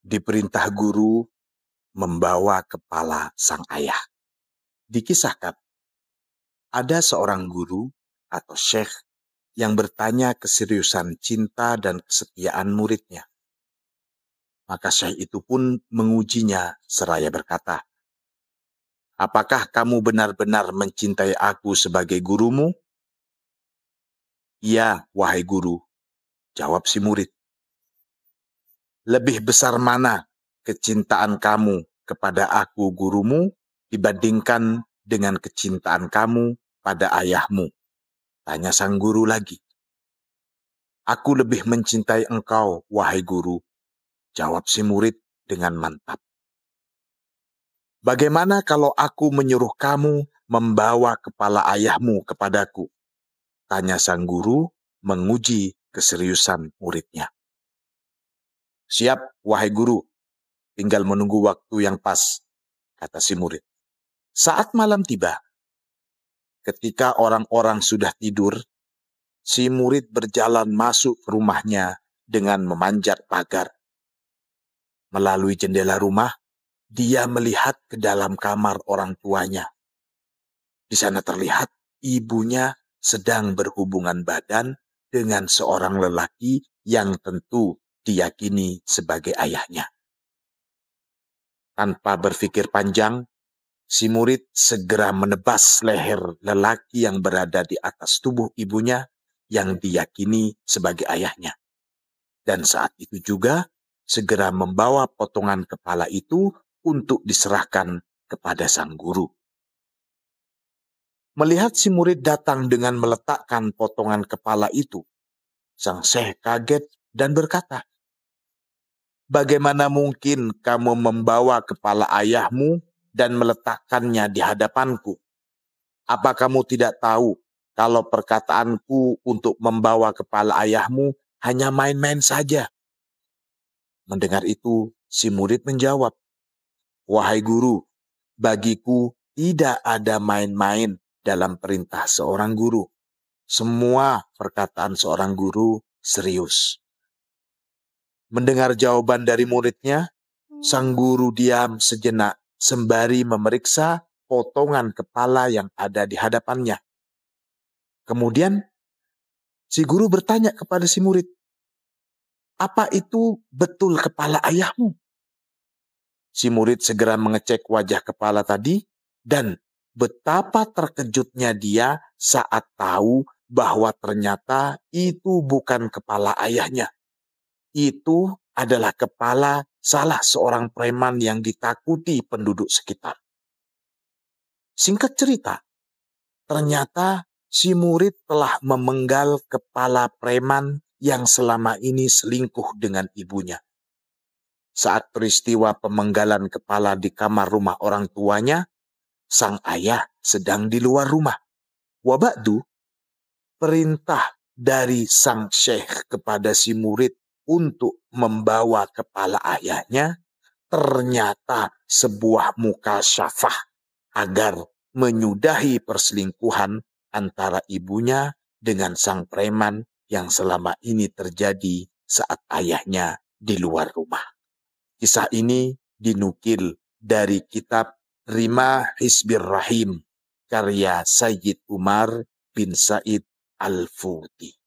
diperintah guru membawa kepala sang ayah. Dikisahkan, ada seorang guru atau syekh yang bertanya keseriusan cinta dan kesetiaan muridnya. Maka syekh itu pun mengujinya seraya berkata, "Apakah kamu benar-benar mencintai aku sebagai gurumu?" "Iya, wahai guru," jawab si murid. "Lebih besar mana kecintaan kamu kepada aku gurumu dibandingkan dengan kecintaan kamu pada ayahmu?" Tanya sang guru lagi. "Aku lebih mencintai engkau, wahai guru," jawab si murid dengan mantap. "Bagaimana kalau aku menyuruh kamu membawa kepala ayahmu kepadaku?" Tanya sang guru menguji keseriusan muridnya. "Siap, wahai guru, tinggal menunggu waktu yang pas," kata si murid. Saat malam tiba, ketika orang-orang sudah tidur, si murid berjalan masuk ke rumahnya dengan memanjat pagar. Melalui jendela rumah, dia melihat ke dalam kamar orang tuanya. Di sana terlihat ibunya sedang berhubungan badan dengan seorang lelaki yang tentu diyakini sebagai ayahnya. Tanpa berpikir panjang, si murid segera menebas leher lelaki yang berada di atas tubuh ibunya yang diyakini sebagai ayahnya. Dan saat itu juga segera membawa potongan kepala itu untuk diserahkan kepada sang guru. Melihat si murid datang dengan meletakkan potongan kepala itu, sang syekh kaget dan berkata, "Bagaimana mungkin kamu membawa kepala ayahmu dan meletakkannya di hadapanku? Apa kamu tidak tahu kalau perkataanku untuk membawa kepala ayahmu hanya main-main saja?" Mendengar itu, si murid menjawab, "Wahai guru, bagiku tidak ada main-main dalam perintah seorang guru. Semua perkataan seorang guru serius." Mendengar jawaban dari muridnya, sang guru diam sejenak sembari memeriksa potongan kepala yang ada di hadapannya. Kemudian, si guru bertanya kepada si murid, "Apa itu betul kepala ayahmu?" Si murid segera mengecek wajah kepala tadi dan betapa terkejutnya dia saat tahu bahwa ternyata itu bukan kepala ayahnya. Itu adalah kepala salah seorang preman yang ditakuti penduduk sekitar. Singkat cerita, ternyata si murid telah memenggal kepala preman yang selama ini selingkuh dengan ibunya. Saat peristiwa pemenggalan kepala di kamar rumah orang tuanya, sang ayah sedang di luar rumah. Wabadu, perintah dari sang syekh kepada si murid untuk membawa kepala ayahnya ternyata sebuah mukasyafah agar menyudahi perselingkuhan antara ibunya dengan sang preman yang selama ini terjadi saat ayahnya di luar rumah. Kisah ini dinukil dari kitab Rima Hizbir Rahim karya Sayyid Umar bin Said Al-Futi.